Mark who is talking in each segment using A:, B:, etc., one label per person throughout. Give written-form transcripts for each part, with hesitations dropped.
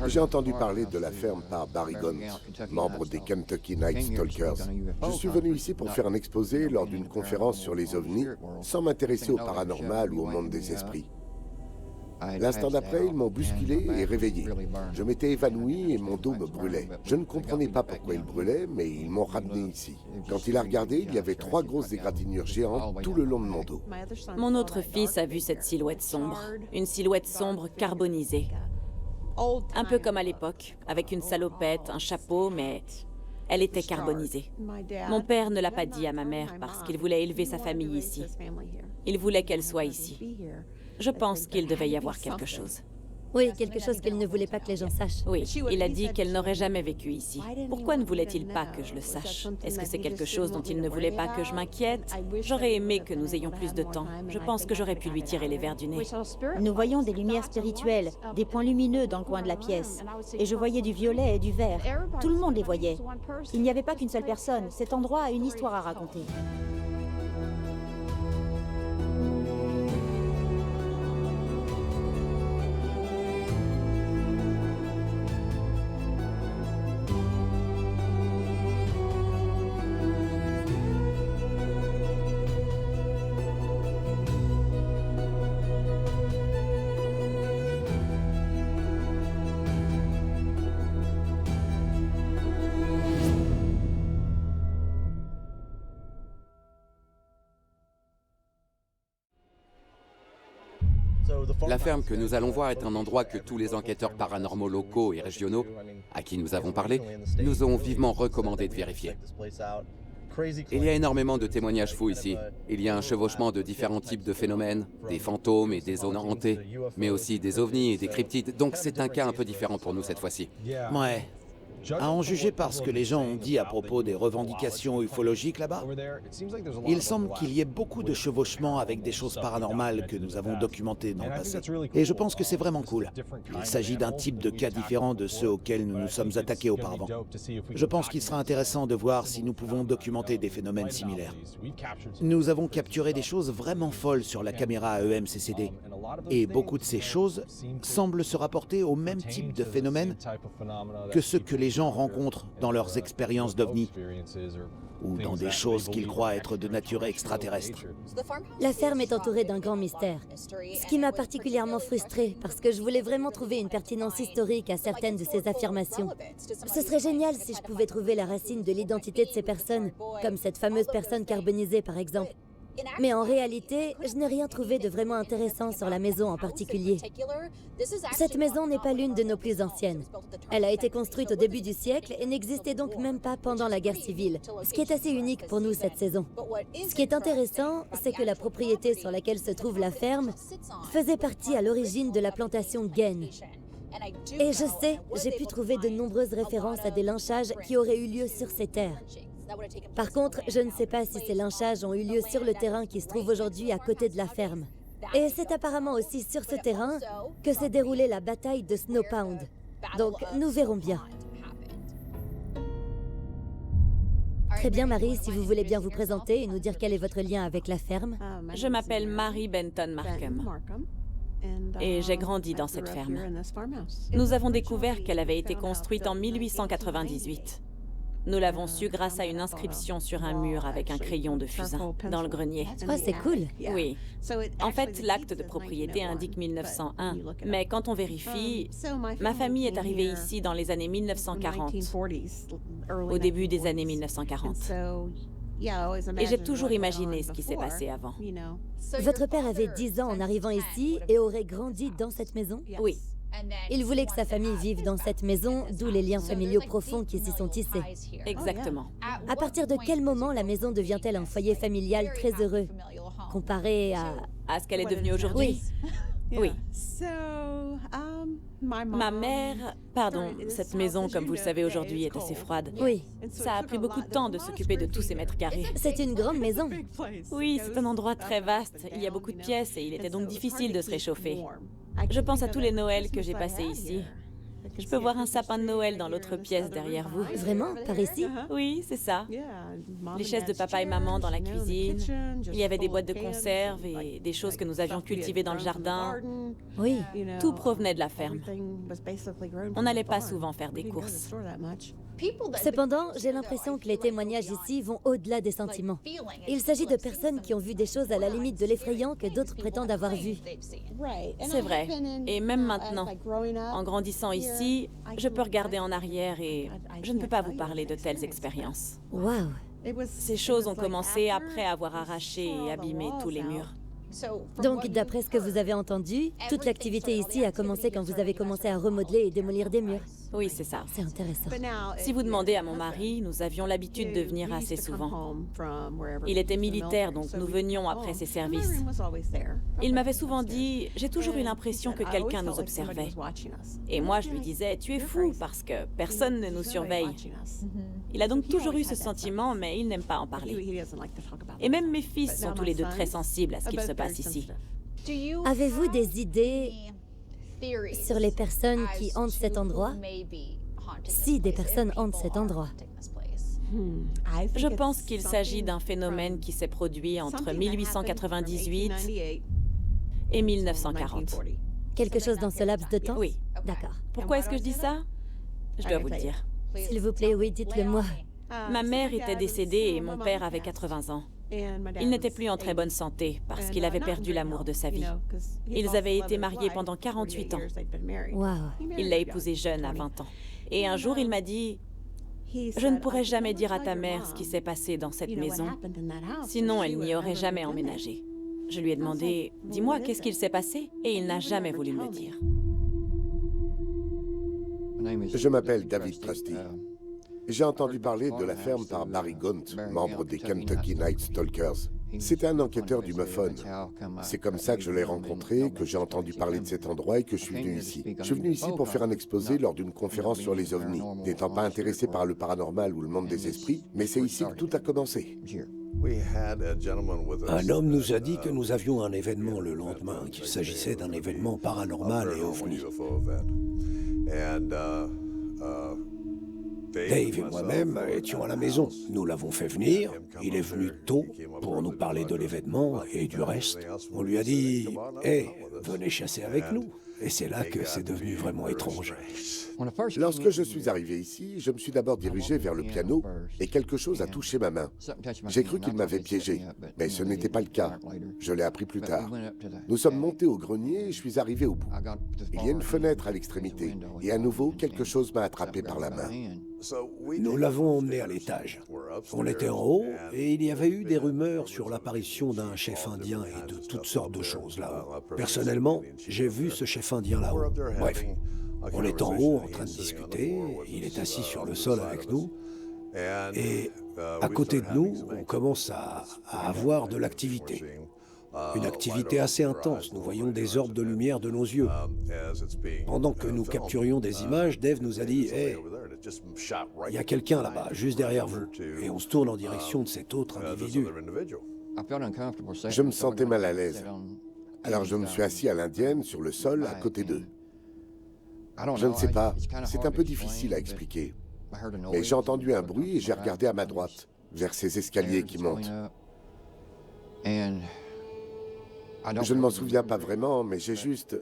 A: J'ai entendu parler de la ferme par Barry Gaunt, membre des Kentucky Night Stalkers. Je suis venu ici pour faire un exposé lors d'une conférence sur les ovnis, sans m'intéresser au paranormal ou au monde des esprits. L'instant d'après, ils m'ont bousculé et réveillé. Je m'étais évanoui et mon dos me brûlait. Je ne comprenais pas pourquoi il brûlait, mais ils m'ont ramené ici. Quand il a regardé, il y avait 3 grosses égratignures géantes tout le long de mon dos.
B: Mon autre fils a vu cette silhouette sombre. Une silhouette sombre carbonisée. Un peu comme à l'époque, avec une salopette, un chapeau, mais elle était carbonisée. Mon père ne l'a pas dit à ma mère parce qu'il voulait élever sa famille ici. Il voulait qu'elle soit ici. Je pense qu'il devait y avoir quelque chose.
C: Oui, quelque chose qu'il ne voulait pas que les gens sachent.
B: Oui, il a dit qu'elle n'aurait jamais vécu ici. Pourquoi ne voulait-il pas que je le sache? Est-ce que c'est quelque chose dont il ne voulait pas que je m'inquiète? J'aurais aimé que nous ayons plus de temps. Je pense que j'aurais pu lui tirer les vers du nez.
D: Nous voyons des lumières spirituelles, des points lumineux dans le coin de la pièce. Et je voyais du violet et du vert. Tout le monde les voyait. Il n'y avait pas qu'une seule personne. Cet endroit a une histoire à raconter.
E: La ferme que nous allons voir est un endroit que tous les enquêteurs paranormaux locaux et régionaux, à qui nous avons parlé, nous ont vivement recommandé de vérifier. Il y a énormément de témoignages fous ici. Il y a un chevauchement de différents types de phénomènes, des fantômes et des zones hantées, mais aussi des ovnis et des cryptides, donc c'est un cas un peu différent pour nous cette fois-ci.
F: Ouais. À en juger par ce que les gens ont dit à propos des revendications ufologiques là-bas, il semble qu'il y ait beaucoup de chevauchements avec des choses paranormales que nous avons documentées dans le passé. Et je pense que c'est vraiment cool. Il s'agit d'un type de cas différent de ceux auxquels nous nous sommes attaqués auparavant. Je pense qu'il sera intéressant de voir si nous pouvons documenter des phénomènes similaires. Nous avons capturé des choses vraiment folles sur la caméra EMCCD. Et beaucoup de ces choses semblent se rapporter au même type de phénomènes que ceux que les gens rencontrent dans leurs expériences d'OVNI ou dans des choses qu'ils croient être de nature extraterrestre.
C: La ferme est entourée d'un grand mystère, ce qui m'a particulièrement frustrée parce que je voulais vraiment trouver une pertinence historique à certaines de ces affirmations. Ce serait génial si je pouvais trouver la racine de l'identité de ces personnes, comme cette fameuse personne carbonisée par exemple. Mais en réalité, je n'ai rien trouvé de vraiment intéressant sur la maison en particulier. Cette maison n'est pas l'une de nos plus anciennes. Elle a été construite au début du siècle et n'existait donc même pas pendant la guerre civile, ce qui est assez unique pour nous cette saison. Ce qui est intéressant, c'est que la propriété sur laquelle se trouve la ferme faisait partie à l'origine de la plantation Gaines. Et je sais, j'ai pu trouver de nombreuses références à des lynchages qui auraient eu lieu sur ces terres. Par contre, je ne sais pas si ces lynchages ont eu lieu sur le terrain qui se trouve aujourd'hui à côté de la ferme. Et c'est apparemment aussi sur ce terrain que s'est déroulée la bataille de Snow Pound. Donc, nous verrons bien. Très bien, Marie, si vous voulez bien vous présenter et nous dire quel est votre lien avec la ferme.
B: Je m'appelle Mary Benton Markham. Et j'ai grandi dans cette ferme. Nous avons découvert qu'elle avait été construite en 1898. Nous l'avons su grâce à une inscription sur un mur avec un crayon de fusain dans le grenier.
C: Oh, c'est cool.
B: Oui. En fait, l'acte de propriété indique 1901, mais quand on vérifie, ma famille est arrivée ici dans les années 1940, au début des années 1940. Et j'ai toujours imaginé ce qui s'est passé avant.
C: Votre père avait 10 ans en arrivant ici et aurait grandi dans cette maison?
B: Oui.
C: Il voulait que sa famille vive dans cette maison, d'où les liens familiaux profonds qui s'y sont tissés.
B: Exactement.
C: À partir de quel moment la maison devient-elle un foyer familial très heureux, comparé
B: à ce qu'elle est devenue aujourd'hui? Oui. Ma mère... Pardon, cette maison, comme vous le savez aujourd'hui, est assez froide.
C: Oui.
B: Ça a pris beaucoup de temps de s'occuper de tous ces mètres carrés.
C: C'est une grande maison.
B: Oui, c'est un endroit très vaste. Il y a beaucoup de pièces et il était donc difficile de se réchauffer. Je pense à tous les Noëls que j'ai passés ici. Je peux voir un sapin de Noël dans l'autre pièce derrière vous.
C: Vraiment? Par ici?
B: Oui, c'est ça. Les chaises de papa et maman dans la cuisine. Il y avait des boîtes de conserve et des choses que nous avions cultivées dans le jardin.
C: Oui.
B: Tout provenait de la ferme. On n'allait pas souvent faire des courses.
C: Cependant, j'ai l'impression que les témoignages ici vont au-delà des sentiments. Il s'agit de personnes qui ont vu des choses à la limite de l'effrayant que d'autres prétendent avoir vues.
B: C'est vrai. Et même maintenant, en grandissant ici, je peux regarder en arrière et je ne peux pas vous parler de telles expériences.
C: Waouh!
B: Ces choses ont commencé après avoir arraché et abîmé tous les murs.
C: Donc, d'après ce que vous avez entendu, toute l'activité ici a commencé quand vous avez commencé à remodeler et démolir des murs.
B: Oui, c'est ça.
C: C'est intéressant.
B: Si vous demandez à mon mari, nous avions l'habitude de venir assez souvent. Il était militaire, donc nous venions après ses services. Il m'avait souvent dit, j'ai toujours eu l'impression que quelqu'un nous observait. Et moi, je lui disais, tu es fou, parce que personne ne nous surveille. Il a donc toujours eu ce sentiment, mais il n'aime pas en parler. Et même mes fils sont tous les deux très sensibles à ce qu'il se passe ici.
C: Avez-vous des idées sur les personnes qui hantent cet endroit? Si des personnes hantent cet endroit.
B: Je pense qu'il s'agit d'un phénomène qui s'est produit entre 1898 et 1940.
C: Quelque chose dans ce laps de temps?
B: Oui.
C: D'accord.
B: Pourquoi est-ce que je dis ça? Je dois vous le dire.
C: S'il vous plaît, oui, dites-le moi.
B: Ma mère était décédée et mon père avait 80 ans. Il n'était plus en très bonne santé parce qu'il avait perdu l'amour de sa vie. Ils avaient été mariés pendant 48 ans.
C: Waouh.
B: Il l'a épousée jeune, à 20 ans. Et un jour, il m'a dit, « Je ne pourrai jamais dire à ta mère ce qui s'est passé dans cette maison, sinon elle n'y aurait jamais emménagé. » Je lui ai demandé, « Dis-moi, qu'est-ce qu'il s'est passé ?» Et il n'a jamais voulu me le dire.
A: Je m'appelle David Trusty. J'ai entendu parler de la ferme par Barry Gaunt, membre des Kentucky Night Stalkers. C'était un enquêteur du Muffin. C'est comme ça que je l'ai rencontré, que j'ai entendu parler de cet endroit et que je suis venu ici. Je suis venu ici pour faire un exposé lors d'une conférence sur les ovnis, n'étant pas intéressé par le paranormal ou le monde des esprits, mais c'est ici que tout a commencé.
G: Un homme nous a dit que nous avions un événement le lendemain, qu'il s'agissait d'un événement paranormal et ovni. Dave et moi-même étions à la maison. Nous l'avons fait venir. Il est venu tôt pour nous parler de l'événement et du reste. On lui a dit « Hey, venez chasser avec nous ». Et c'est là que c'est devenu vraiment étrange.
A: Lorsque je suis arrivé ici, je me suis d'abord dirigé vers le piano et quelque chose a touché ma main. J'ai cru qu'il m'avait piégé, mais ce n'était pas le cas. Je l'ai appris plus tard. Nous sommes montés au grenier et je suis arrivé au bout. Il y a une fenêtre à l'extrémité et à nouveau, quelque chose m'a attrapé par la main.
G: Nous l'avons emmené à l'étage. On était en haut et il y avait eu des rumeurs sur l'apparition d'un chef indien et de toutes sortes de choses là-haut. Personnellement, j'ai vu ce chef indien là-haut. Bref, on est en haut en train de discuter, il est assis sur le sol avec nous et à côté de nous, on commence à avoir de l'activité. Une activité assez intense, nous voyons des orbes de lumière de nos yeux. Pendant que nous capturions des images, Dave nous a dit « Hey, il y a quelqu'un là-bas, juste derrière vous. » Et on se tourne en direction de cet autre individu.
A: Je me sentais mal à l'aise. Alors je me suis assis à l'indienne sur le sol à côté d'eux. Je ne sais pas, c'est un peu difficile à expliquer. Mais j'ai entendu un bruit et j'ai regardé à ma droite, vers ces escaliers qui montent. Je ne m'en souviens pas vraiment, mais j'ai juste...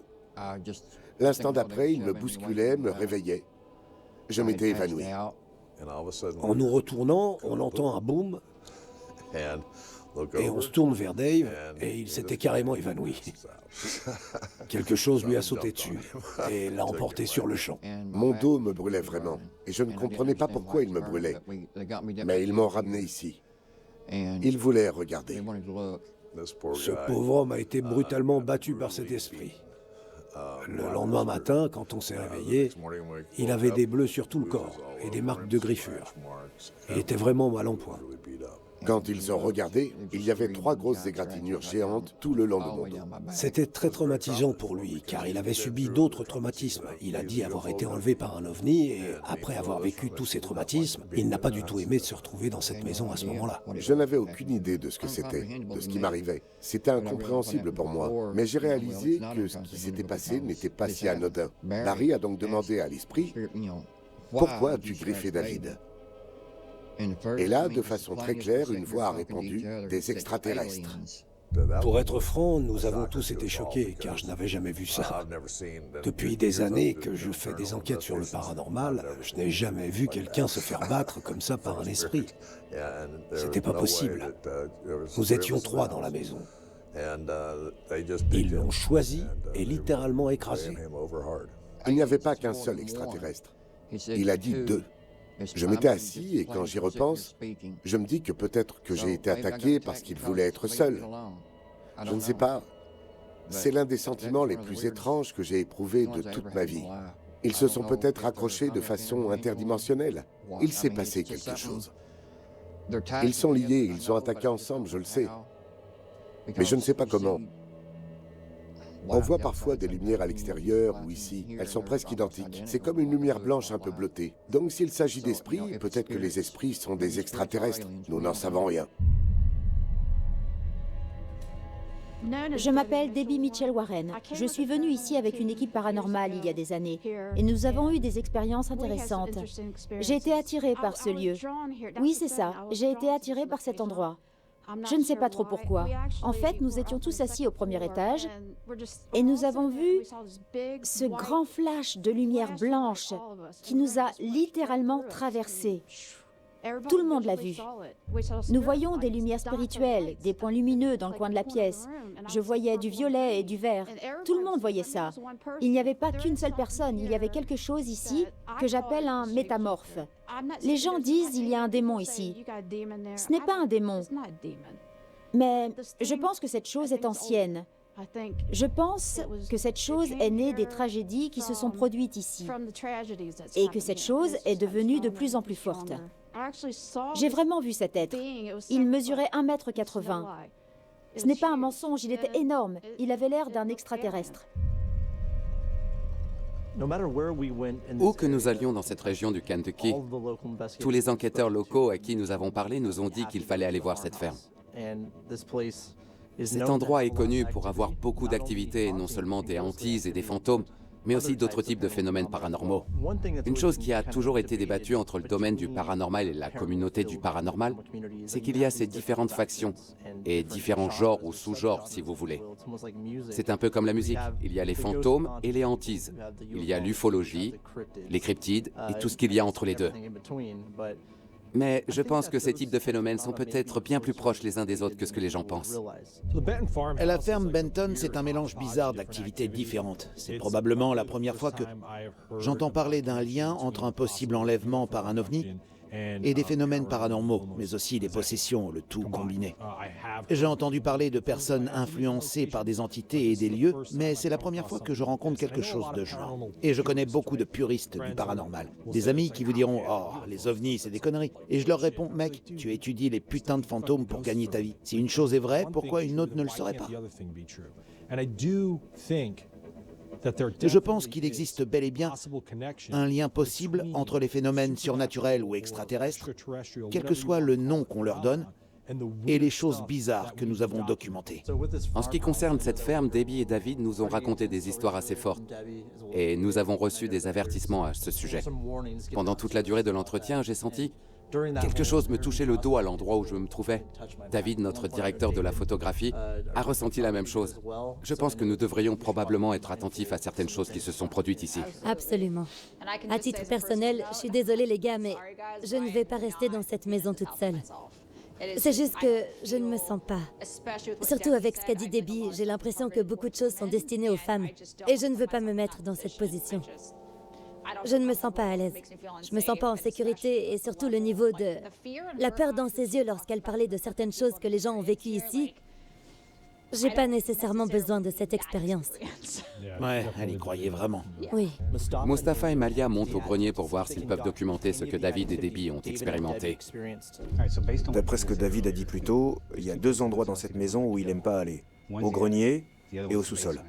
A: L'instant d'après, il me bousculait, me réveillait. Je m'étais évanoui.
G: En nous retournant, on entend un boom et on se tourne vers Dave et il s'était carrément évanoui. Quelque chose lui a sauté dessus et l'a emporté sur le champ.
A: Mon dos me brûlait vraiment et je ne comprenais pas pourquoi il me brûlait. Mais ils m'ont ramené ici. Ils voulaient regarder.
G: Ce pauvre homme a été brutalement battu par cet esprit. Le lendemain matin, quand on s'est réveillé, il avait des bleus sur tout le corps et des marques de griffures. Il était vraiment mal en point.
A: Quand ils ont regardé, il y avait 3 grosses égratignures géantes tout le long de mon dos.
G: C'était très traumatisant pour lui, car il avait subi d'autres traumatismes. Il a dit avoir été enlevé par un ovni, et après avoir vécu tous ces traumatismes, il n'a pas du tout aimé de se retrouver dans cette maison à ce moment-là.
A: Je n'avais aucune idée de ce que c'était, de ce qui m'arrivait. C'était incompréhensible pour moi, mais j'ai réalisé que ce qui s'était passé n'était pas si anodin. Barry a donc demandé à l'esprit, « Pourquoi as-tu griffé David ?» Et là, de façon très claire, une voix a répondu, « Des extraterrestres ».
G: Pour être franc, nous avons tous été choqués, car je n'avais jamais vu ça. Depuis des années que je fais des enquêtes sur le paranormal, je n'ai jamais vu quelqu'un se faire battre comme ça par un esprit. C'était pas possible. Nous étions 3 dans la maison. Ils l'ont choisi et littéralement écrasé.
A: Il n'y avait pas qu'un seul extraterrestre. Il a dit 2. Je m'étais assis et quand j'y repense, je me dis que peut-être que j'ai été attaqué parce qu'il voulait être seul. Je ne sais pas. C'est l'un des sentiments les plus étranges que j'ai éprouvés de toute ma vie. Ils se sont peut-être accrochés de façon interdimensionnelle. Il s'est passé quelque chose. Ils sont liés, ils ont attaqué ensemble, je le sais. Mais je ne sais pas comment. On voit parfois des lumières à l'extérieur ou ici. Elles sont presque identiques. C'est comme une lumière blanche un peu bleutée. Donc s'il s'agit d'esprits, peut-être que les esprits sont des extraterrestres. Nous n'en savons rien.
D: Je m'appelle Debbie Mitchell-Warren. Je suis venue ici avec une équipe paranormale il y a des années et nous avons eu des expériences intéressantes. J'ai été attirée par ce lieu. Oui, c'est ça. J'ai été attirée par cet endroit. Je ne sais pas trop pourquoi. En fait, nous étions tous assis au premier étage et nous avons vu ce grand flash de lumière blanche qui nous a littéralement traversés. Tout le monde l'a vu. Nous voyons des lumières spirituelles, des points lumineux dans le coin de la pièce. Je voyais du violet et du vert. Tout le monde voyait ça. Il n'y avait pas qu'une seule personne, il y avait quelque chose ici que j'appelle un métamorphe. Les gens disent il y a un démon ici. Ce n'est pas un démon. Mais je pense que cette chose est ancienne. Je pense que cette chose est née des tragédies qui se sont produites ici et que cette chose est devenue de plus en plus forte. J'ai vraiment vu cet être. Il mesurait 1,80 m. Ce n'est pas un mensonge, il était énorme. Il avait l'air d'un extraterrestre.
E: Où que nous allions dans cette région du Kentucky, tous les enquêteurs locaux à qui nous avons parlé nous ont dit qu'il fallait aller voir cette ferme. Cet endroit est connu pour avoir beaucoup d'activités, non seulement des hantises et des fantômes, mais aussi d'autres types de phénomènes paranormaux. Une chose qui a toujours été débattue entre le domaine du paranormal et la communauté du paranormal, c'est qu'il y a ces différentes factions et différents genres ou sous-genres, si vous voulez. C'est un peu comme la musique. Il y a les fantômes et les hantises. Il y a l'ufologie, les cryptides et tout ce qu'il y a entre les deux. Mais je pense que ces types de phénomènes sont peut-être bien plus proches les uns des autres que ce que les gens pensent.
F: La ferme Benton, c'est un mélange bizarre d'activités différentes. C'est probablement la première fois que j'entends parler d'un lien entre un possible enlèvement par un ovni et des phénomènes paranormaux, mais aussi des possessions, le tout combiné. J'ai entendu parler de personnes influencées par des entités et des lieux, mais c'est la première fois que je rencontre quelque chose de genre. Et je connais beaucoup de puristes du paranormal. Des amis qui vous diront « Oh, les ovnis, c'est des conneries ». Et je leur réponds « Mec, tu étudies les putains de fantômes pour gagner ta vie. Si une chose est vraie, pourquoi une autre ne le serait pas ?» Je pense qu'il existe bel et bien un lien possible entre les phénomènes surnaturels ou extraterrestres, quel que soit le nom qu'on leur donne, et les choses bizarres que nous avons documentées.
E: En ce qui concerne cette ferme, Debbie et David nous ont raconté des histoires assez fortes et nous avons reçu des avertissements à ce sujet. Pendant toute la durée de l'entretien, j'ai senti quelque chose me toucher le dos à l'endroit où je me trouvais. David, notre directeur de la photographie, a ressenti la même chose. Je pense que nous devrions probablement être attentifs à certaines choses qui se sont produites ici.
C: Absolument. À titre personnel, je suis désolée les gars, mais je ne vais pas rester dans cette maison toute seule. C'est juste que je ne me sens pas. Surtout avec ce qu'a dit Debbie, j'ai l'impression que beaucoup de choses sont destinées aux femmes. Et je ne veux pas me mettre dans cette position. Je ne me sens pas à l'aise. Je me sens pas en sécurité et surtout le niveau de... La peur dans ses yeux lorsqu'elle parlait de certaines choses que les gens ont vécues ici. J'ai pas nécessairement besoin de cette expérience.
F: Ouais, elle y croyait vraiment.
C: Oui.
E: Mustapha et Malia montent au grenier pour voir s'ils peuvent documenter ce que David et Debbie ont expérimenté.
H: D'après ce que David a dit plus tôt, il y a 2 endroits dans cette maison où il n'aime pas aller. Au grenier et au sous-sol.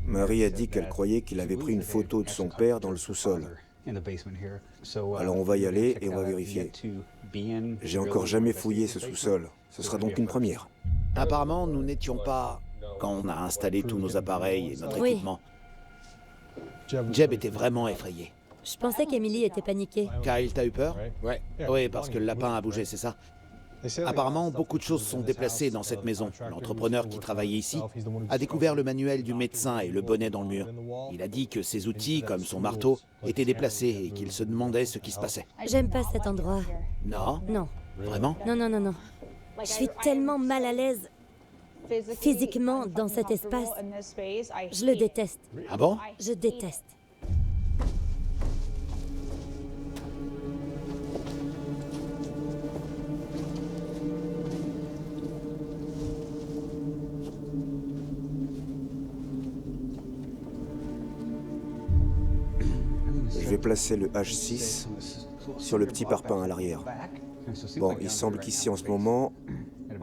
H: Marie a dit qu'elle croyait qu'il avait pris une photo de son père dans le sous-sol. Alors on va y aller et on va vérifier. J'ai encore jamais fouillé ce sous-sol. Ce sera donc une première.
F: Apparemment, nous n'étions pas quand on a installé tous nos appareils et notre
C: Oui.
F: équipement. Jeb était vraiment effrayé.
C: Je pensais qu'Emily était paniquée.
F: Kyle, t'as eu peur?
E: Ouais.
F: Oui, parce que le lapin a bougé, c'est ça? Apparemment, beaucoup de choses sont déplacées dans cette maison. L'entrepreneur qui travaillait ici a découvert le manuel du médecin et le bonnet dans le mur. Il a dit que ses outils, comme son marteau, étaient déplacés et qu'il se demandait ce qui se passait.
C: J'aime pas cet endroit.
F: Non?
C: Non.
F: Vraiment?
C: Non, non, non, non. Je suis tellement mal à l'aise physiquement dans cet espace. Je le déteste.
F: Ah bon?
C: Je déteste.
H: Je vais placer le H6 sur le petit parpaing à l'arrière. Bon, il semble qu'ici en ce moment,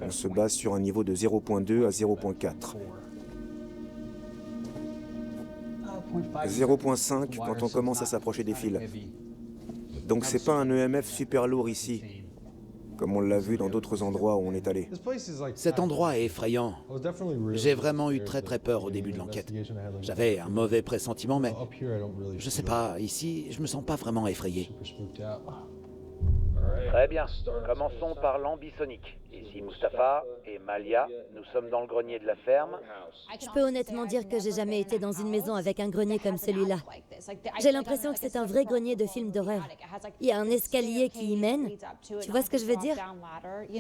H: on se base sur un niveau de 0.2 à 0.4. 0.5 quand on commence à s'approcher des fils. Donc c'est pas un EMF super lourd ici, comme on l'a vu dans d'autres endroits où on est allé.
F: Cet endroit est effrayant. J'ai vraiment eu très très peur au début de l'enquête. J'avais un mauvais pressentiment, mais je sais pas, ici, je me sens pas vraiment effrayé.
I: Très bien. Commençons par l'ambisonique. Ici Mustapha et Malia. Nous sommes dans le grenier de la ferme.
C: Je peux honnêtement dire que j'ai jamais été dans une maison avec un grenier comme celui-là. J'ai l'impression que c'est un vrai grenier de film d'horreur. Il y a un escalier qui y mène. Tu vois ce que je veux dire?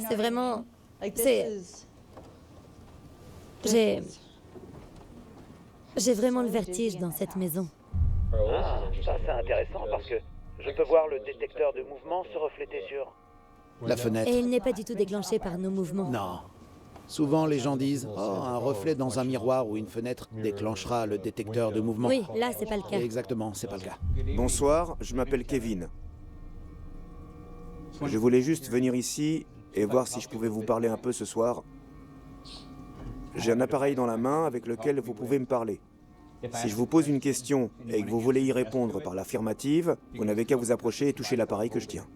C: C'est vraiment... J'ai vraiment le vertige dans cette maison.
I: Ah, ça c'est intéressant parce que je peux voir le détecteur de mouvement se refléter sur...
F: La fenêtre.
C: Et il n'est pas du tout déclenché par nos mouvements.
F: Non. Souvent, les gens disent « Oh, un reflet dans un miroir ou une fenêtre déclenchera le détecteur de mouvement. »
C: Oui, là, c'est pas le cas.
F: Exactement, c'est pas le cas.
H: Bonsoir, je m'appelle Kevin. Je voulais juste venir ici et voir si je pouvais vous parler un peu ce soir. J'ai un appareil dans la main avec lequel vous pouvez me parler. Si je vous pose une question et que vous voulez y répondre par l'affirmative, vous n'avez qu'à vous approcher et toucher l'appareil que je tiens.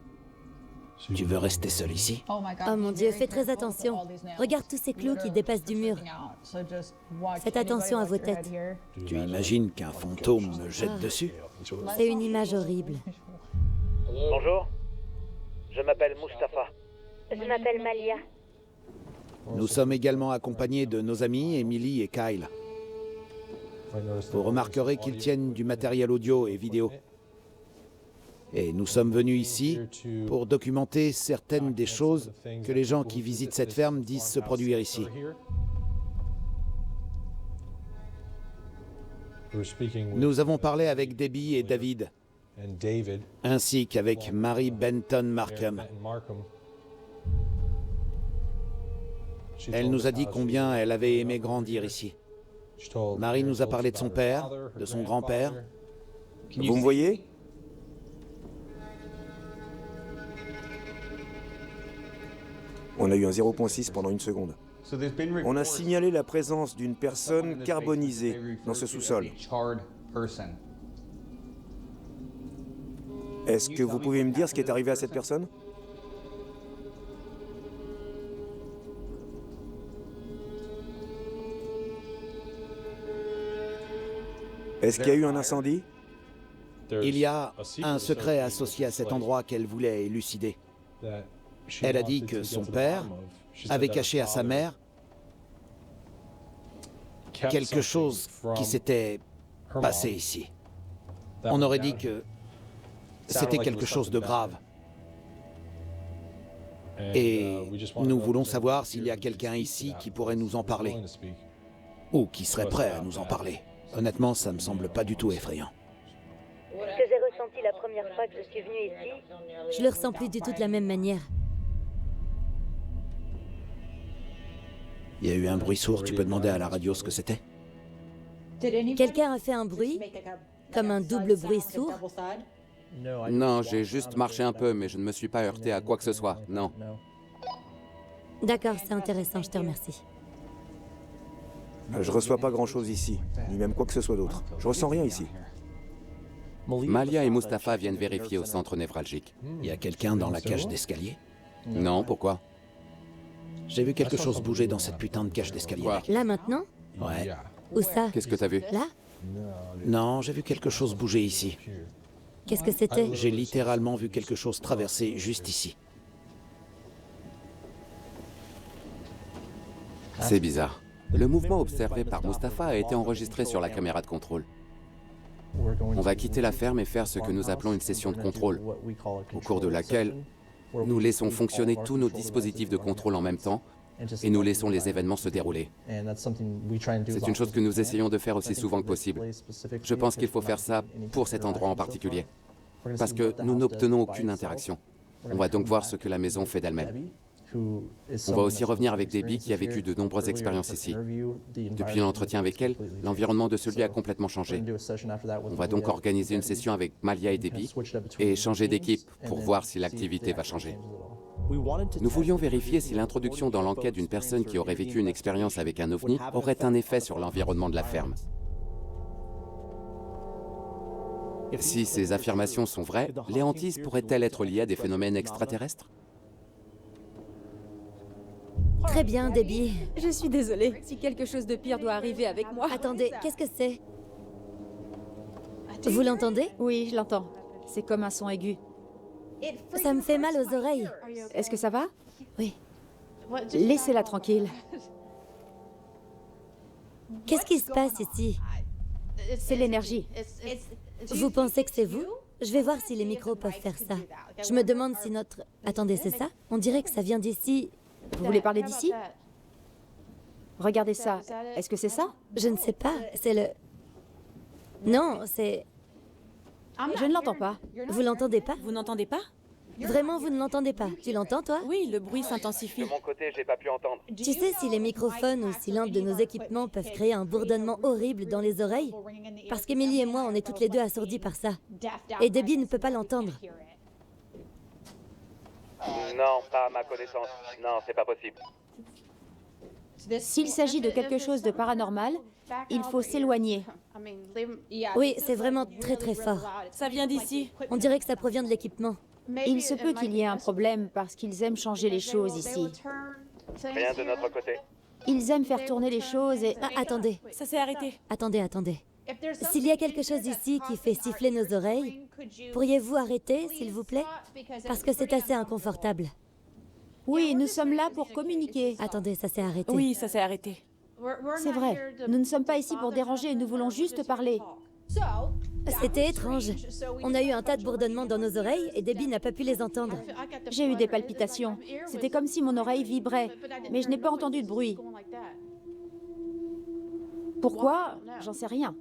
F: Tu veux rester seul ici?
C: Oh mon Dieu, faites très attention. Regarde tous ces clous qui dépassent du mur. Faites attention à vos têtes.
F: Tu imagines qu'un fantôme me jette dessus?
C: C'est une image horrible.
I: Bonjour. Je m'appelle Mustapha.
C: Je m'appelle Malia.
F: Nous sommes également accompagnés de nos amis Emily et Kyle. Vous remarquerez qu'ils tiennent du matériel audio et vidéo. Et nous sommes venus ici pour documenter certaines des choses que les gens qui visitent cette ferme disent se produire ici. Nous avons parlé avec Debbie et David, ainsi qu'avec Mary Benton Markham. Elle nous a dit combien elle avait aimé grandir ici. Marie nous a parlé de son père, de son grand-père.
H: Vous me voyez ? On a eu un 0.6 pendant une seconde. On a signalé la présence d'une personne carbonisée dans ce sous-sol. Est-ce que vous pouvez me dire ce qui est arrivé à cette personne ? Est-ce qu'il y a eu un incendie ?
F: Il y a un secret associé à cet endroit qu'elle voulait élucider. Elle a dit que son père avait caché à sa mère quelque chose qui s'était passé ici. On aurait dit que c'était quelque chose de grave. Et nous voulons savoir s'il y a quelqu'un ici qui pourrait nous en parler. Ou qui serait prêt à nous en parler. Honnêtement, ça me semble pas du tout effrayant.
C: Ce que j'ai ressenti la première fois que je suis venue ici, je le ressens plus du tout de la même manière.
F: Il y a eu un bruit sourd, tu peux demander à la radio ce que c'était?
C: Quelqu'un a fait un bruit, comme un double bruit sourd.
E: Non, j'ai juste marché un peu, mais je ne me suis pas heurté à quoi que ce soit, non.
C: D'accord, c'est intéressant, je te remercie.
H: Je reçois pas grand-chose ici, ni même quoi que ce soit d'autre. Je ressens rien ici.
E: Malia et Mustapha viennent vérifier au centre névralgique.
F: Il y a quelqu'un dans la cage d'escalier?
E: Non, pourquoi?
F: J'ai vu quelque chose bouger dans cette putain de cage d'escalier.
E: Quoi?
C: Là maintenant?
F: Ouais.
C: Où ça?
E: Qu'est-ce que t'as vu?
C: Là?
F: Non, j'ai vu quelque chose bouger ici.
C: Qu'est-ce que c'était?
F: J'ai littéralement vu quelque chose traverser juste ici.
E: C'est bizarre. Le mouvement observé par Mustapha a été enregistré sur la caméra de contrôle. On va quitter la ferme et faire ce que nous appelons une session de contrôle, au cours de laquelle nous laissons fonctionner tous nos dispositifs de contrôle en même temps et nous laissons les événements se dérouler. C'est une chose que nous essayons de faire aussi souvent que possible. Je pense qu'il faut faire ça pour cet endroit en particulier, parce que nous n'obtenons aucune interaction. On va donc voir ce que la maison fait d'elle-même. On va aussi revenir avec Debbie qui a vécu de nombreuses expériences ici. Depuis l'entretien avec elle, l'environnement de ce lieu a complètement changé. On va donc organiser une session avec Malia et Debbie et changer d'équipe pour voir si l'activité va changer. Nous voulions vérifier si l'introduction dans l'enquête d'une personne qui aurait vécu une expérience avec un ovni aurait un effet sur l'environnement de la ferme. Si ces affirmations sont vraies, les hantises pourraient-elles être liées à des phénomènes extraterrestres?
C: Très bien, Debbie.
B: Je suis désolée. Si quelque chose de pire doit arriver avec moi...
C: Attendez, qu'est-ce que c'est? Vous l'entendez?
D: Oui, je l'entends. C'est comme un son aigu.
C: Ça me fait mal aux oreilles.
D: Est-ce que ça va?
C: Oui.
D: Laissez-la tranquille.
C: Qu'est-ce qui se passe ici?
D: C'est l'énergie.
C: Vous pensez que c'est vous? Je vais voir si les micros peuvent faire ça. Je me demande si notre... Attendez, c'est ça? On dirait que ça vient d'ici.
D: Vous voulez parler d'ici? Regardez ça. Est-ce que c'est ça?
C: Je ne sais pas. C'est le... Non, c'est...
D: Je ne l'entends pas.
C: Vous l'entendez pas?
B: Vous n'entendez pas?
C: Vraiment, vous ne l'entendez pas? Tu l'entends, toi?
B: Oui, le bruit s'intensifie.
I: De mon côté, j'ai pas pu entendre.
C: Tu sais si les microphones ou si l'un de nos équipements peuvent créer un bourdonnement horrible dans les oreilles? Parce qu'Émilie et moi, on est toutes les deux assourdies par ça. Et Debbie ne peut pas l'entendre.
I: Non, pas à ma connaissance. Non, c'est pas possible.
D: S'il s'agit de quelque chose de paranormal, il faut s'éloigner.
C: Oui, c'est vraiment très très fort.
B: Ça vient d'ici.
C: On dirait que ça provient de l'équipement.
D: Il se peut qu'il y ait un problème parce qu'ils aiment changer les choses ici.
I: Rien de notre côté.
D: Ils aiment faire tourner les choses et...
C: Ah, attendez.
B: Ça s'est arrêté.
C: Attendez. S'il y a quelque chose ici qui fait siffler nos oreilles, pourriez-vous arrêter, s'il vous plaît? Parce que c'est assez inconfortable.
D: Oui, nous sommes là pour communiquer.
C: Attendez, ça s'est arrêté.
B: Oui, ça s'est arrêté.
D: C'est vrai. Nous ne sommes pas ici pour déranger, nous voulons juste parler.
C: C'était étrange. On a eu un tas de bourdonnements dans nos oreilles et Debbie n'a pas pu les entendre.
D: J'ai eu des palpitations. C'était comme si mon oreille vibrait, mais je n'ai pas entendu de bruit. Pourquoi? J'en sais rien.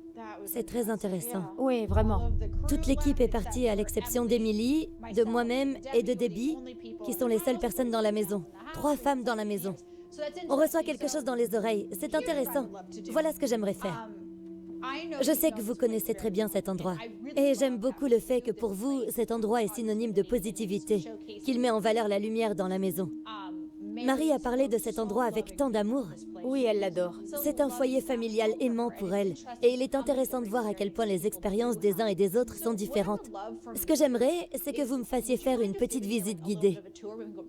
C: C'est très intéressant.
D: Oui, vraiment.
C: Toute l'équipe est partie à l'exception d'Émilie, de moi-même et de Debbie, qui sont les seules personnes dans la maison. 3 femmes dans la maison. On reçoit quelque chose dans les oreilles. C'est intéressant. Voilà ce que j'aimerais faire. Je sais que vous connaissez très bien cet endroit. Et j'aime beaucoup le fait que pour vous, cet endroit est synonyme de positivité, qu'il met en valeur la lumière dans la maison. Marie a parlé de cet endroit avec tant d'amour.
D: Oui, elle l'adore.
C: C'est un foyer familial aimant pour elle. Et il est intéressant de voir à quel point les expériences des uns et des autres sont différentes. Ce que j'aimerais, c'est que vous me fassiez faire une petite visite guidée.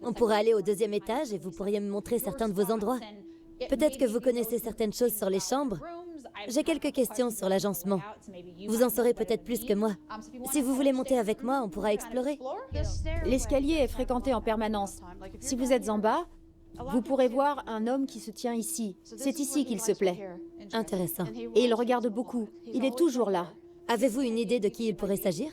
C: On pourra aller au 2e étage et vous pourriez me montrer certains de vos endroits. Peut-être que vous connaissez certaines choses sur les chambres. J'ai quelques questions sur l'agencement. Vous en saurez peut-être plus que moi. Si vous voulez monter avec moi, on pourra explorer.
D: L'escalier est fréquenté en permanence. Si vous êtes en bas, vous pourrez voir un homme qui se tient ici. C'est ici qu'il se plaît.
C: Intéressant.
D: Et il regarde beaucoup. Il est toujours là.
C: Avez-vous une idée de qui il pourrait s'agir?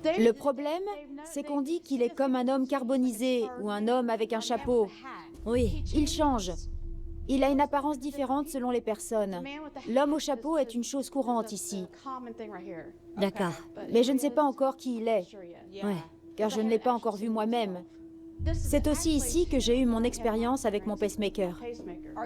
D: Le problème, c'est qu'on dit qu'il est comme un homme carbonisé ou un homme avec un chapeau.
C: Oui.
D: Il change. Il a une apparence différente selon les personnes. L'homme au chapeau est une chose courante ici.
C: D'accord.
D: Mais je ne sais pas encore qui il est,
C: Ouais.
D: car je ne l'ai pas encore vu moi-même. C'est aussi ici que j'ai eu mon expérience avec mon pacemaker.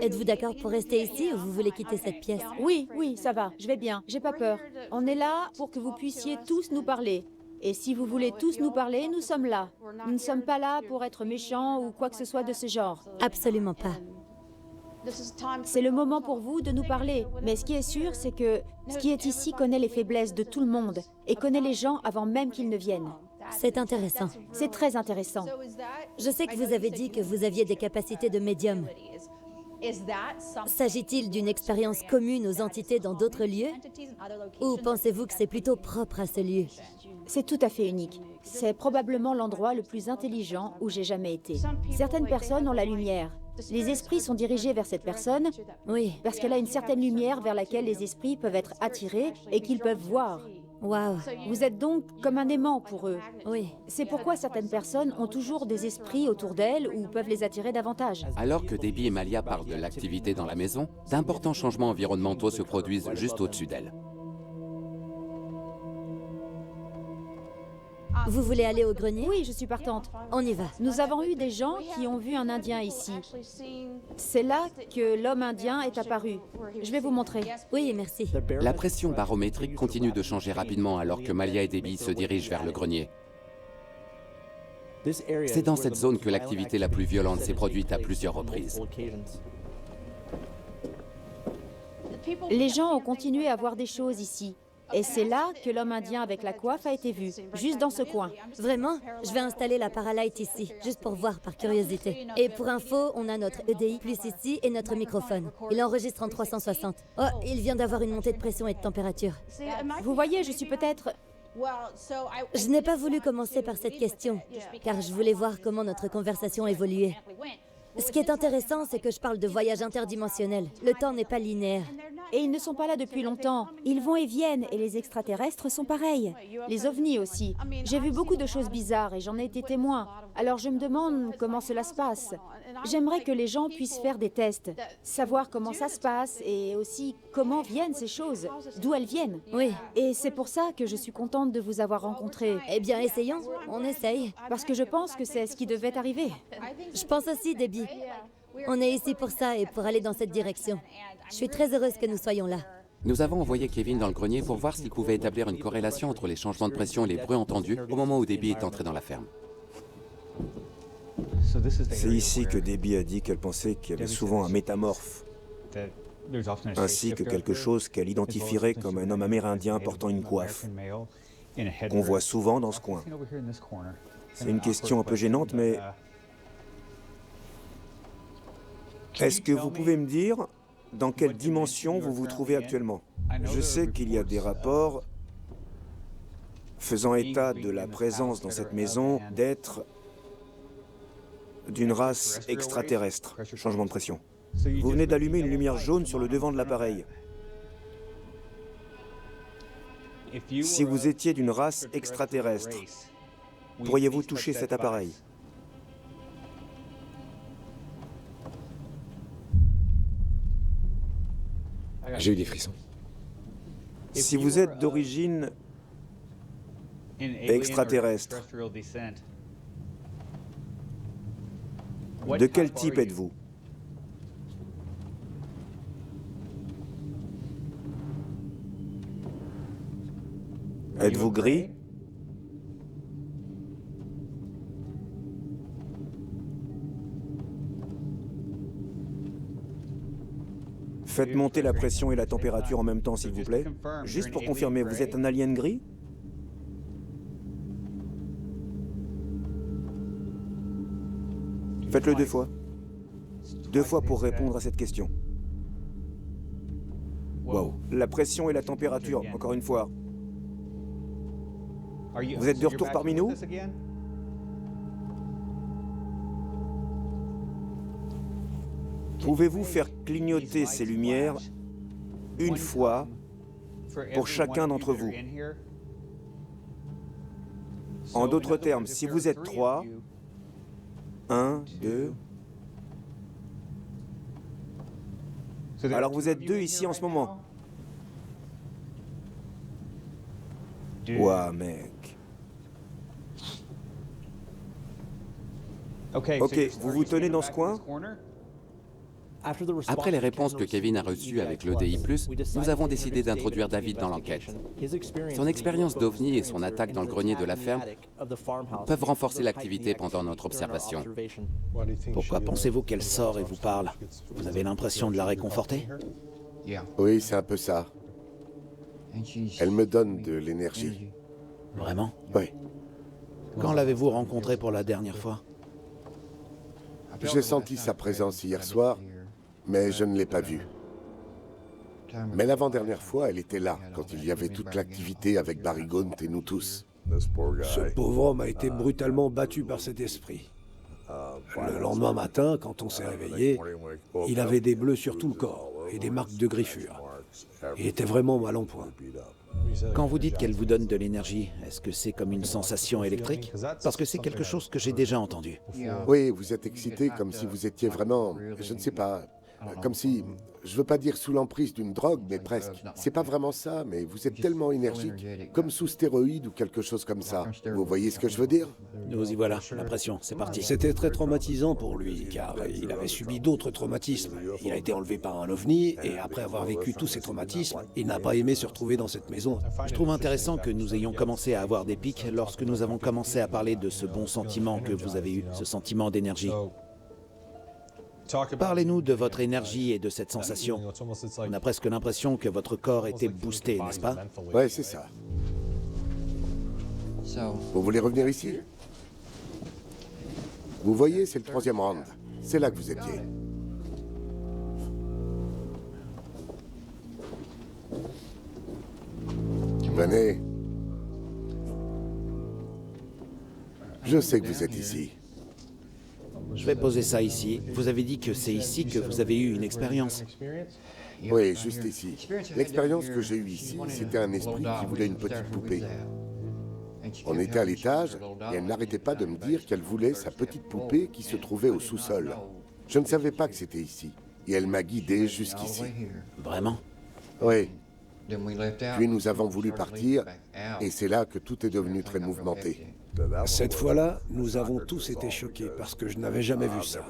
C: Êtes-vous d'accord pour rester ici ou vous voulez quitter cette pièce?
D: Oui, oui, ça va, je vais bien, j'ai pas peur. On est là pour que vous puissiez tous nous parler. Et si vous voulez tous nous parler, nous sommes là. Nous ne sommes pas là pour être méchants ou quoi que ce soit de ce genre.
C: Absolument pas.
D: C'est le moment pour vous de nous parler. Mais ce qui est sûr, c'est que ce qui est ici connaît les faiblesses de tout le monde et connaît les gens avant même qu'ils ne viennent.
C: C'est intéressant.
D: C'est très intéressant.
C: Je sais que vous avez dit que vous aviez des capacités de médium. S'agit-il d'une expérience commune aux entités dans d'autres lieux? Ou pensez-vous que c'est plutôt propre à ce lieu?
D: C'est tout à fait unique. C'est probablement l'endroit le plus intelligent où j'ai jamais été. Certaines personnes ont la lumière. Les esprits sont dirigés vers cette personne,
C: Oui.
D: parce qu'elle a une certaine lumière vers laquelle les esprits peuvent être attirés et qu'ils peuvent voir.
C: Waouh.
D: Vous êtes donc comme un aimant pour eux.
C: Oui.
D: C'est pourquoi certaines personnes ont toujours des esprits autour d'elles ou peuvent les attirer davantage.
E: Alors que Debbie et Malia parlent de l'activité dans la maison, d'importants changements environnementaux se produisent juste au-dessus d'elle.
C: Vous voulez aller au grenier?
D: Oui, je suis partante.
C: On y va.
D: Nous avons eu des gens qui ont vu un Indien ici. C'est là que l'homme indien est apparu. Je vais vous montrer.
C: Oui, merci.
E: La pression barométrique continue de changer rapidement alors que Malia et Debbie se dirigent vers le grenier. C'est dans cette zone que l'activité la plus violente s'est produite à plusieurs reprises.
D: Les gens ont continué à voir des choses ici. Et c'est là que l'homme indien avec la coiffe a été vu, juste dans ce coin.
C: Vraiment? Je vais installer la Paralight ici, juste pour voir par curiosité. Et pour info, on a notre EDI plus ici et notre microphone. Il enregistre en 360. Oh, il vient d'avoir une montée de pression et de température.
D: Vous voyez, je suis peut-être...
C: Je n'ai pas voulu commencer par cette question, car je voulais voir comment notre conversation évoluait. Ce qui est intéressant, c'est que je parle de voyage interdimensionnel. Le temps n'est pas linéaire.
D: Et ils ne sont pas là depuis longtemps. Ils vont et viennent, et les extraterrestres sont pareils. Les ovnis aussi. J'ai vu beaucoup de choses bizarres et j'en ai été témoin. Alors je me demande comment cela se passe. J'aimerais que les gens puissent faire des tests, savoir comment ça se passe et aussi comment viennent ces choses, d'où elles viennent.
C: Oui.
D: Et c'est pour ça que je suis contente de vous avoir rencontré.
C: Eh bien, essayons. On essaye.
D: Parce que je pense que c'est ce qui devait arriver.
C: Je pense aussi, Debbie. On est ici pour ça et pour aller dans cette direction. Je suis très heureuse que nous soyons là.
E: Nous avons envoyé Kevin dans le grenier pour voir s'il pouvait établir une corrélation entre les changements de pression et les bruits entendus au moment où Debbie est entrée dans la ferme.
H: C'est ici que Debbie a dit qu'elle pensait qu'il y avait souvent un métamorphe, ainsi que quelque chose qu'elle identifierait comme un homme amérindien portant une coiffe, qu'on voit souvent dans ce coin. C'est une question un peu gênante, mais est-ce que vous pouvez me dire dans quelle dimension vous vous trouvez actuellement? Je sais qu'il y a des rapports faisant état de la présence dans cette maison d'êtres d'une race extraterrestre. Changement de pression. Vous venez d'allumer une lumière jaune sur le devant de l'appareil. Si vous étiez d'une race extraterrestre, pourriez-vous toucher cet appareil?
J: J'ai eu des frissons.
H: Si vous êtes d'origine extraterrestre, de quel type êtes-vous? Êtes-vous gris? Faites monter la pression et la température en même temps, s'il vous plaît. Juste pour confirmer, vous êtes un alien gris? Faites-le 2 fois. 2 fois pour répondre à cette question. Wow. La pression et la température, encore une fois. Vous êtes de retour parmi nous? Pouvez-vous faire clignoter ces lumières une fois pour chacun d'entre vous? En d'autres termes, si vous êtes 3, 1, 2... Alors vous êtes 2 ici en ce moment. Ouah, mec. Ok, vous vous tenez dans ce coin?
E: Après les réponses que Kevin a reçues avec l'EDI+, nous avons décidé d'introduire David dans l'enquête. Son expérience d'OVNI et son attaque dans le grenier de la ferme peuvent renforcer l'activité pendant notre observation.
F: Pourquoi pensez-vous qu'elle sort et vous parle? Vous avez l'impression de la réconforter?
A: Oui, c'est un peu ça. Elle me donne de l'énergie.
F: Vraiment?
A: Oui.
F: Quand l'avez-vous rencontrée pour la dernière fois?
A: J'ai senti sa présence hier soir, mais je ne l'ai pas vue. Mais l'avant-dernière fois, elle était là, quand il y avait toute l'activité avec Barry Gaunt et nous tous.
G: Ce pauvre homme a été brutalement battu par cet esprit. Le lendemain matin, quand on s'est réveillé, il avait des bleus sur tout le corps et des marques de griffures. Il était vraiment mal en point.
F: Quand vous dites qu'elle vous donne de l'énergie, est-ce que c'est comme une sensation électrique? Parce que c'est quelque chose que j'ai déjà entendu.
A: Oui, vous êtes excité comme si vous étiez vraiment, je ne sais pas, comme si, je veux pas dire sous l'emprise d'une drogue, mais presque. C'est pas vraiment ça, mais vous êtes tellement énergique, comme sous stéroïdes ou quelque chose comme ça. Vous voyez ce que je veux dire?
F: Nous y voilà, la pression, c'est parti.
G: C'était très traumatisant pour lui, car il avait subi d'autres traumatismes. Il a été enlevé par un ovni, et après avoir vécu tous ces traumatismes, il n'a pas aimé se retrouver dans cette maison.
F: Je trouve intéressant que nous ayons commencé à avoir des pics lorsque nous avons commencé à parler de ce bon sentiment que vous avez eu, ce sentiment d'énergie. Parlez-nous de votre énergie et de cette sensation. On a presque l'impression que votre corps était boosté, n'est-ce pas?
A: Ouais, c'est ça. Vous voulez revenir ici? Vous voyez, c'est le 3e round. C'est là que vous étiez. Venez. Je sais que vous êtes ici.
F: Je vais poser ça ici. Vous avez dit que c'est ici que vous avez eu une expérience.
A: Oui, juste ici. L'expérience que j'ai eue ici, c'était un esprit qui voulait une petite poupée. On était à l'étage et elle n'arrêtait pas de me dire qu'elle voulait sa petite poupée qui se trouvait au sous-sol. Je ne savais pas que c'était ici. Et elle m'a guidé jusqu'ici.
F: Vraiment?
A: Oui. Puis nous avons voulu partir et c'est là que tout est devenu très mouvementé.
G: Cette fois-là, nous avons tous été choqués parce que je n'avais jamais vu ça.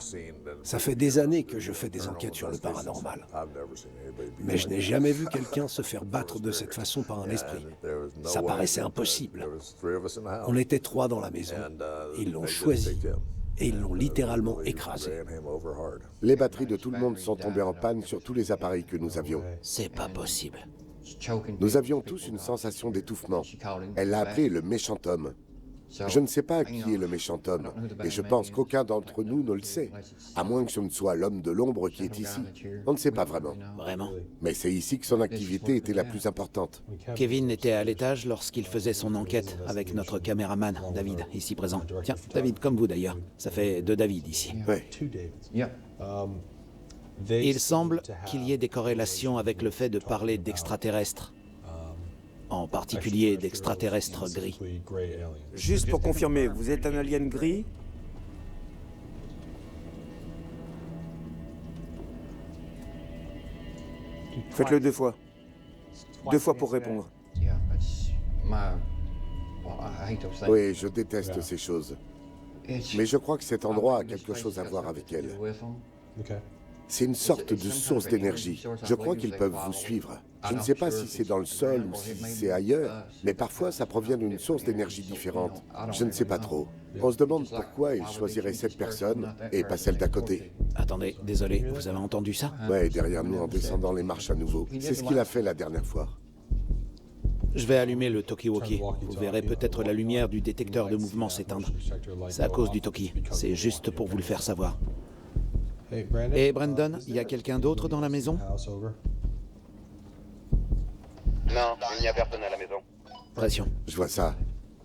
G: Ça fait des années que je fais des enquêtes sur le paranormal. Mais je n'ai jamais vu quelqu'un se faire battre de cette façon par un esprit. Ça paraissait impossible. On était 3 dans la maison. Ils l'ont choisi. Et ils l'ont littéralement écrasé.
A: Les batteries de tout le monde sont tombées en panne sur tous les appareils que nous avions.
F: C'est pas possible.
A: Nous avions tous une sensation d'étouffement. Elle l'a appelé le méchant homme. Je ne sais pas qui est le méchant homme, et je pense qu'aucun d'entre nous ne le sait, à moins que ce ne soit l'homme de l'ombre qui est ici. On ne sait pas vraiment.
F: Vraiment?
A: Mais c'est ici que son activité était la plus importante.
F: Kevin était à l'étage lorsqu'il faisait son enquête avec notre caméraman, David, ici présent. Tiens, David, comme vous d'ailleurs. Ça fait 2 David ici.
A: Oui.
F: Il semble qu'il y ait des corrélations avec le fait de parler d'extraterrestres. En particulier d'extraterrestres gris.
H: Juste pour confirmer, vous êtes un alien gris? Faites-le 2 fois. 2 fois pour répondre.
A: Oui, je déteste ces choses. Mais je crois que cet endroit a quelque chose à voir avec elle. C'est une sorte de source d'énergie. Je crois qu'ils peuvent vous suivre. Je ne sais pas si c'est dans le sol ou si c'est ailleurs, mais parfois ça provient d'une source d'énergie différente. Je ne sais pas trop. On se demande pourquoi ils choisiraient cette personne et pas celle d'à côté.
F: Attendez, désolé, vous avez entendu ça?
A: Ouais, derrière nous en descendant les marches à nouveau. C'est ce qu'il a fait la dernière fois.
F: Je vais allumer le talkie-walkie. Vous verrez peut-être la lumière du détecteur de mouvement s'éteindre. C'est à cause du talkie. C'est juste pour vous le faire savoir. Et Brandon, il y a quelqu'un d'autre dans la maison?
E: Non, il n'y a personne à la maison.
F: Pression.
A: Je vois ça.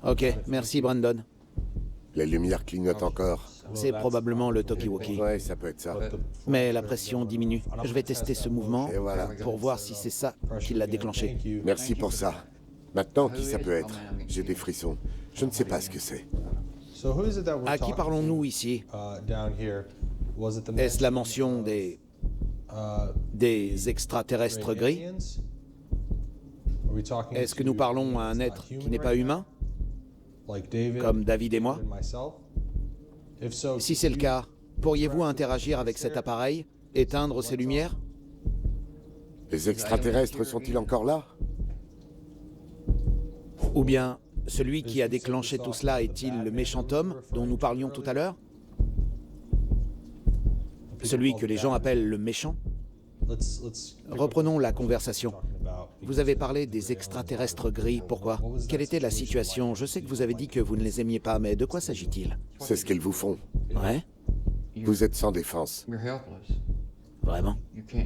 F: Ok, merci Brandon.
A: Les lumières clignotent encore.
F: C'est probablement le talkie-walkie.
A: Ouais, ça peut être ça.
F: Mais la pression diminue. Je vais tester ce mouvement
A: Et voilà.
F: pour voir si c'est ça qui l'a déclenché.
A: Merci pour ça. Maintenant, qui ça peut être? J'ai des frissons. Je ne sais pas ce que c'est.
F: À qui parlons-nous ici? Est-ce la mention des extraterrestres gris? Est-ce que nous parlons à un être qui n'est pas humain, comme David et moi? Si c'est le cas, pourriez-vous interagir avec cet appareil, éteindre ses lumières?
A: Les extraterrestres sont-ils encore là?
F: Ou bien, celui qui a déclenché tout cela est-il le méchant homme dont nous parlions tout à l'heure? Celui que les gens appellent le méchant? Reprenons la conversation. Vous avez parlé des extraterrestres gris, pourquoi? Quelle était la situation? Je sais que vous avez dit que vous ne les aimiez pas, mais de quoi s'agit-il?
A: C'est ce qu'ils vous font.
F: Ouais?
A: Vous êtes sans défense.
F: Vraiment?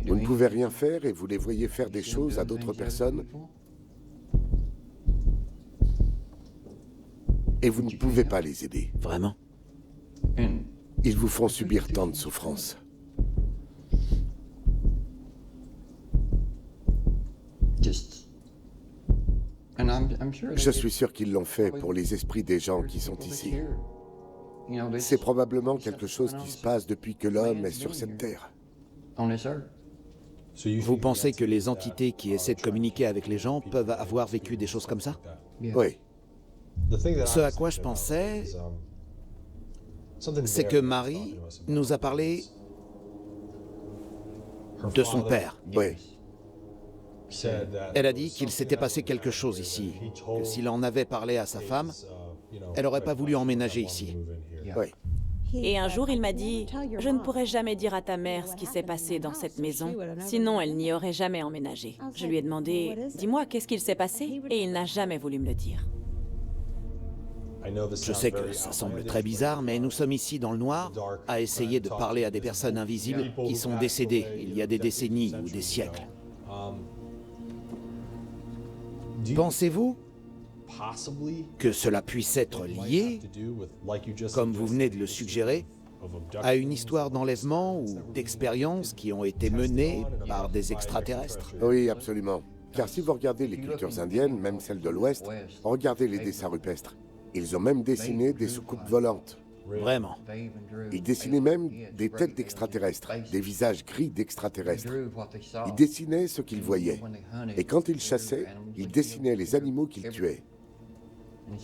A: Vous ne pouvez rien faire et vous les voyez faire des choses à d'autres personnes. Et vous ne pouvez pas les aider.
F: Vraiment?
A: Ils vous font subir tant de souffrances. Je suis sûr qu'ils l'ont fait pour les esprits des gens qui sont ici. C'est probablement quelque chose qui se passe depuis que l'homme est sur cette terre.
F: Vous pensez que les entités qui essaient de communiquer avec les gens peuvent avoir vécu des choses comme ça?
A: Oui.
F: Ce à quoi je pensais, c'est que Marie nous a parlé de son père.
A: Oui.
F: Elle a dit qu'il s'était passé quelque chose ici, que s'il en avait parlé à sa femme, elle n'aurait pas voulu emménager ici.
A: Oui.
B: Et un jour, il m'a dit, « Je ne pourrai jamais dire à ta mère ce qui s'est passé dans cette maison, sinon elle n'y aurait jamais emménagé. » Je lui ai demandé, « Dis-moi, qu'est-ce qu'il s'est passé ?» Et il n'a jamais voulu me le dire.
F: Je sais que ça semble très bizarre, mais nous sommes ici dans le noir à essayer de parler à des personnes invisibles qui sont décédées il y a des décennies ou des siècles. Pensez-vous que cela puisse être lié, comme vous venez de le suggérer, à une histoire d'enlèvement ou d'expériences qui ont été menées par des extraterrestres?
A: Oui, absolument. Car si vous regardez les cultures indiennes, même celles de l'Ouest, regardez les dessins rupestres. Ils ont même dessiné des soucoupes volantes.
F: Vraiment?
A: Ils dessinaient même des têtes d'extraterrestres, des visages gris d'extraterrestres. Ils dessinaient ce qu'ils voyaient. Et quand ils chassaient, ils dessinaient les animaux qu'ils tuaient.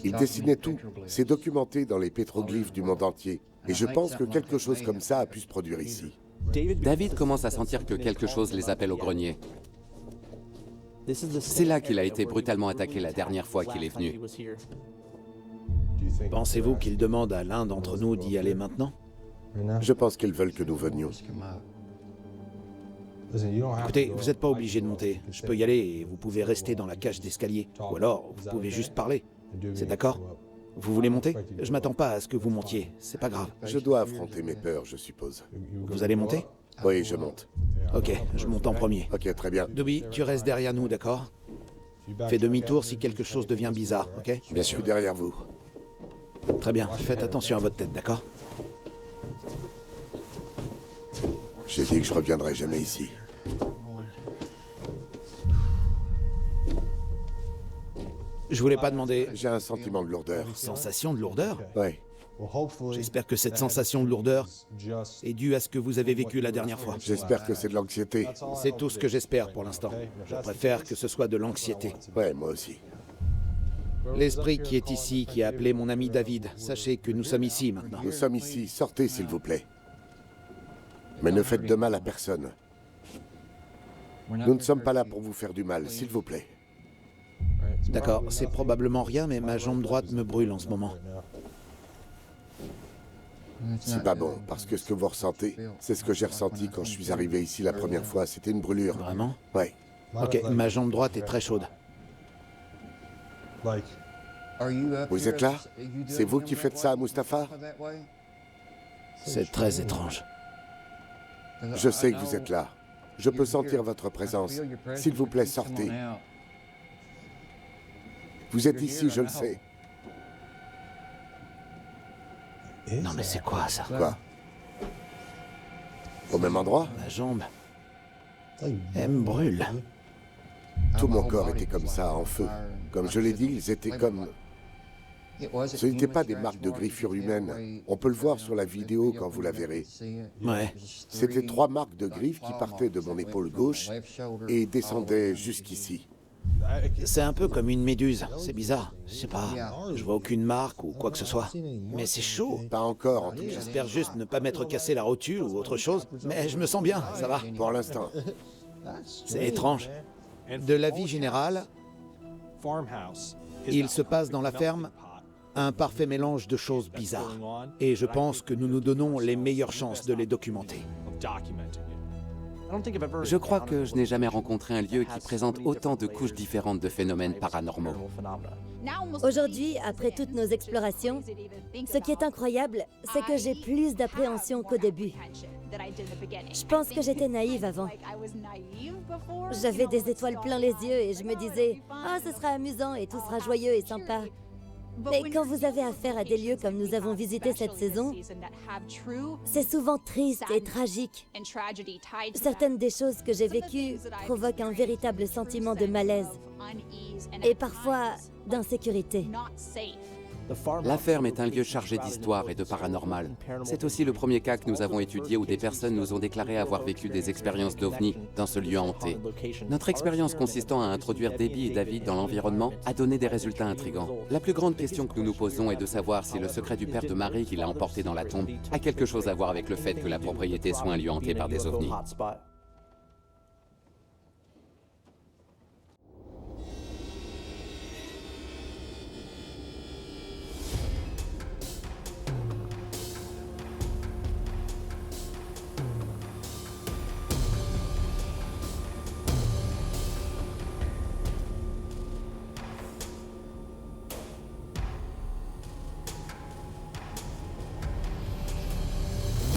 A: Ils dessinaient tout. C'est documenté dans les pétroglyphes du monde entier. Et je pense que quelque chose comme ça a pu se produire ici.
E: David commence à sentir que quelque chose les appelle au grenier. C'est là qu'il a été brutalement attaqué la dernière fois qu'il est venu.
F: Pensez-vous qu'ils demandent à l'un d'entre nous d'y aller maintenant?
A: Je pense qu'ils veulent que nous venions.
F: Écoutez, vous n'êtes pas obligé de monter. Je peux y aller et vous pouvez rester dans la cage d'escalier. Ou alors, vous pouvez juste parler. C'est d'accord? Vous voulez monter? Je m'attends pas à ce que vous montiez. C'est pas grave.
A: Je dois affronter mes peurs, je suppose.
F: Vous allez monter?
A: Oui, je monte.
F: Ok, je monte en premier.
A: Ok, très bien.
F: Dobby, tu restes derrière nous, d'accord? Fais demi-tour si quelque chose devient bizarre, ok?
A: Bien sûr. Je suis derrière vous.
F: Très bien, faites attention à votre tête, d'accord?
A: J'ai dit que je reviendrai jamais ici.
F: Je voulais pas demander...
A: J'ai un sentiment de lourdeur.
F: Sensation de lourdeur?
A: Oui.
F: J'espère que cette sensation de lourdeur est due à ce que vous avez vécu la dernière fois.
A: J'espère que c'est de l'anxiété.
F: C'est tout ce que j'espère pour l'instant. Je préfère que ce soit de l'anxiété.
A: Ouais, moi aussi.
F: L'esprit qui est ici, qui a appelé mon ami David, sachez que nous sommes ici maintenant.
A: Nous sommes ici. Sortez, s'il vous plaît. Mais ne faites de mal à personne. Nous ne sommes pas là pour vous faire du mal, s'il vous plaît.
F: D'accord, c'est probablement rien, mais ma jambe droite me brûle en ce moment.
A: C'est pas bon, parce que ce que vous ressentez, c'est ce que j'ai ressenti quand je suis arrivé ici la première fois. C'était une brûlure.
F: Vraiment?
A: Oui.
F: Ok, ma jambe droite est très chaude.
A: Vous êtes là? C'est vous qui faites ça à Mustapha?
F: C'est très étrange.
A: Je sais que vous êtes là. Je peux sentir votre présence. S'il vous plaît, sortez. Vous êtes ici, je le sais.
F: Non mais c'est quoi ça?
A: Quoi? Au même endroit?
F: Ma jambe... elle me brûle.
A: Tout mon corps était comme ça, en feu. Comme je l'ai dit, ils étaient comme... Ce n'étaient pas des marques de griffures humaines. On peut le voir sur la vidéo quand vous la verrez.
F: Ouais.
A: C'était 3 marques de griffes qui partaient de mon épaule gauche et descendaient jusqu'ici.
F: C'est un peu comme une méduse, c'est bizarre. Je sais pas, je vois aucune marque ou quoi que ce soit. Mais c'est chaud.
A: Pas encore, en tout cas.
F: J'espère juste ne pas m'être cassé la rotule ou autre chose, mais je me sens bien, ça va.
A: Pour l'instant.
F: C'est étrange. De l'avis général, il se passe dans la ferme un parfait mélange de choses bizarres. Et je pense que nous nous donnons les meilleures chances de les documenter.
E: Je crois que je n'ai jamais rencontré un lieu qui présente autant de couches différentes de phénomènes paranormaux.
C: Aujourd'hui, après toutes nos explorations, ce qui est incroyable, c'est que j'ai plus d'appréhension qu'au début. Je pense que j'étais naïve avant. J'avais des étoiles plein les yeux et je me disais « Ah, ce sera amusant et tout sera joyeux et sympa ». Mais quand vous avez affaire à des lieux comme nous avons visité cette saison, c'est souvent triste et tragique. Certaines des choses que j'ai vécues provoquent un véritable sentiment de malaise et parfois d'insécurité.
E: La ferme est un lieu chargé d'histoire et de paranormal. C'est aussi le premier cas que nous avons étudié où des personnes nous ont déclaré avoir vécu des expériences d'OVNI dans ce lieu hanté. Notre expérience consistant à introduire Debbie et David dans l'environnement a donné des résultats intrigants. La plus grande question que nous nous posons est de savoir si le secret du père de Marie qui l'a emporté dans la tombe a quelque chose à voir avec le fait que la propriété soit un lieu hanté par des OVNI.